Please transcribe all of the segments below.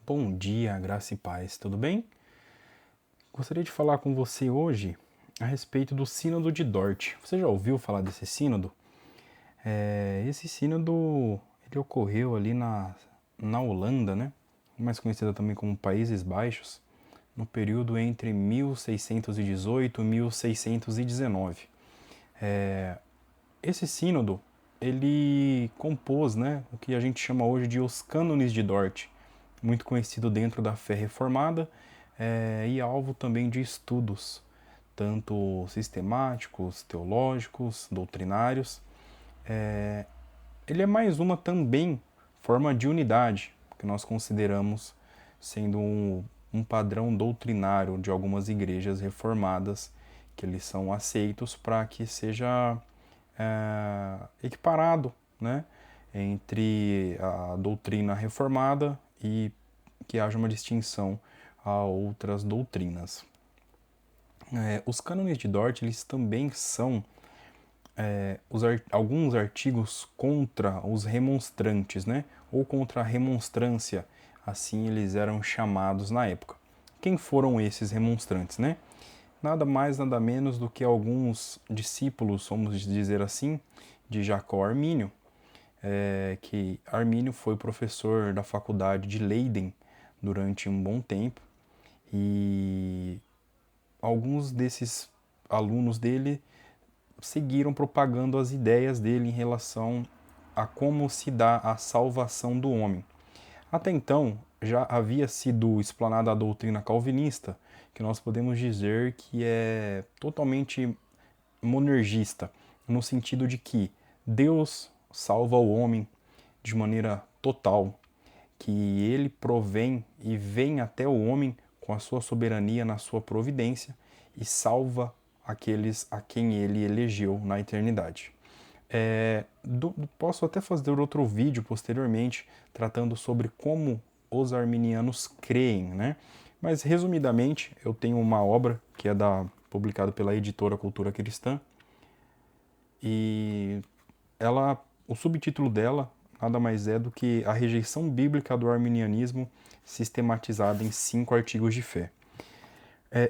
Bom dia, graça e paz, tudo bem? Gostaria de falar com você hoje a respeito do Sínodo de Dort. Você já ouviu falar desse sínodo? Esse sínodo ele ocorreu ali na Holanda, né? Mais conhecida também como Países Baixos, no período entre 1618 e 1619. Esse sínodo ele compôs, né, o que a gente chama hoje de os Cânones de Dort, muito conhecido dentro da fé reformada e alvo também de estudos, tanto sistemáticos, teológicos, doutrinários. Ele é mais uma também forma de unidade que nós consideramos sendo um padrão doutrinário de algumas igrejas reformadas, que eles são aceitos para que seja equiparado, né, entre a doutrina reformada e que haja uma distinção a outras doutrinas. Os cânones de Dort eles também são alguns artigos contra os remonstrantes, né, ou contra a remonstrância, assim eles eram chamados na época. Quem foram esses remonstrantes, né? Nada mais, nada menos do que alguns discípulos, vamos dizer assim, de Jacó Armínio, que Armínio foi professor da faculdade de Leiden durante um bom tempo e alguns desses alunos dele seguiram propagando as ideias dele em relação a como se dá a salvação do homem. Até então, já havia sido explanada a doutrina calvinista, que nós podemos dizer que é totalmente monergista, no sentido de que Deus salva o homem de maneira total, que ele provém e vem até o homem com a sua soberania na sua providência e salva aqueles a quem ele elegeu na eternidade. Posso até fazer outro vídeo posteriormente tratando sobre como os arminianos creem, né? Mas resumidamente eu tenho uma obra que é publicada pela editora Cultura Cristã e o subtítulo dela nada mais é do que a rejeição bíblica do arminianismo sistematizada em 5 artigos de fé.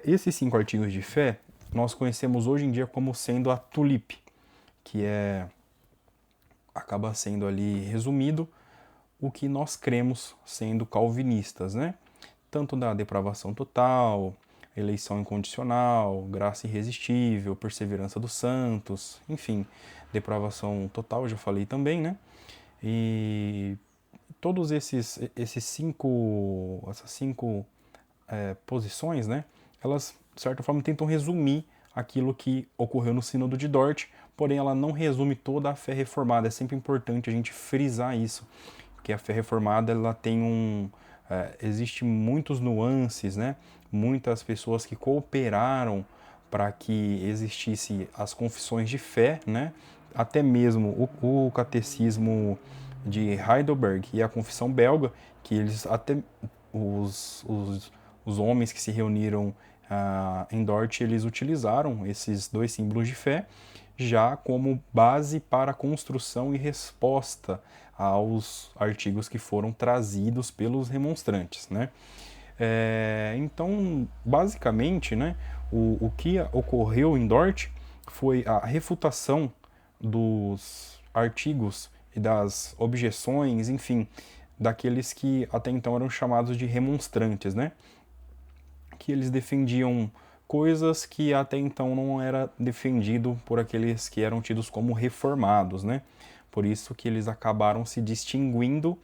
Esses 5 artigos de fé nós conhecemos hoje em dia como sendo a TULIP, que acaba sendo ali resumido o que nós cremos sendo calvinistas, né? Tanto da depravação total, eleição incondicional, graça irresistível, perseverança dos santos, enfim, depravação total, já falei também, né? E todos essas cinco posições, né? Elas, de certa forma, tentam resumir aquilo que ocorreu no Sínodo de Dort, porém ela não resume toda a fé reformada. É sempre importante a gente frisar isso, porque a fé reformada ela tem existe muitos nuances, né? Muitas pessoas que cooperaram para que existisse as confissões de fé, né? Até mesmo o catecismo de Heidelberg e a confissão belga, que eles até os homens que se reuniram em Dort, eles utilizaram esses 2 símbolos de fé já como base para a construção e resposta aos artigos que foram trazidos pelos remonstrantes, né? Então, basicamente, né, o que ocorreu em Dort foi a refutação dos artigos e das objeções, enfim, daqueles que até então eram chamados de remonstrantes, né? Que eles defendiam coisas que até então não era defendido por aqueles que eram tidos como reformados, né? Por isso que eles acabaram se distinguindo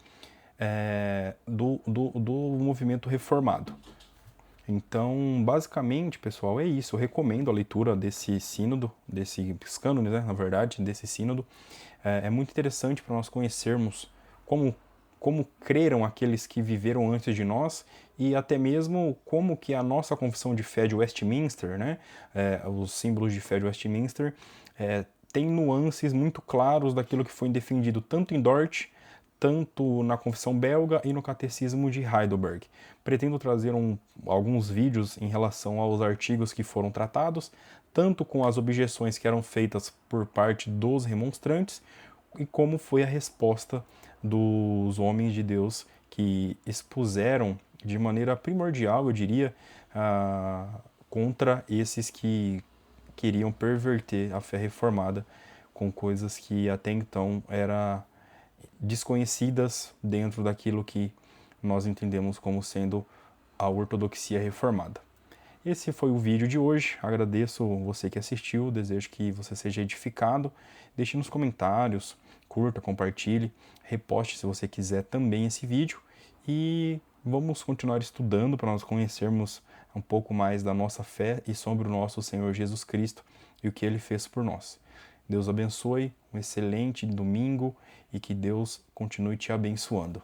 do movimento reformado. Então, basicamente, pessoal, é isso. Eu recomendo a leitura desse sínodo, desses cânones, né, na verdade, desse sínodo. É muito interessante para nós conhecermos como creram aqueles que viveram antes de nós e até mesmo como que a nossa confissão de fé de Westminster, né, os símbolos de fé de Westminster, tem nuances muito claros daquilo que foi defendido tanto em Dort, tanto na confissão belga e no catecismo de Heidelberg. Pretendo trazer alguns vídeos em relação aos artigos que foram tratados, tanto com as objeções que eram feitas por parte dos remonstrantes, e como foi a resposta dos homens de Deus que expuseram de maneira primordial, eu diria, contra esses que queriam perverter a fé reformada com coisas que até então eram desconhecidas dentro daquilo que nós entendemos como sendo a ortodoxia reformada. Esse foi o vídeo de hoje. Agradeço você que assistiu, desejo que você seja edificado. Deixe nos comentários, curta, compartilhe, reposte se você quiser também esse vídeo. E vamos continuar estudando para nós conhecermos um pouco mais da nossa fé e sobre o nosso Senhor Jesus Cristo e o que Ele fez por nós. Deus abençoe, um excelente domingo e que Deus continue te abençoando.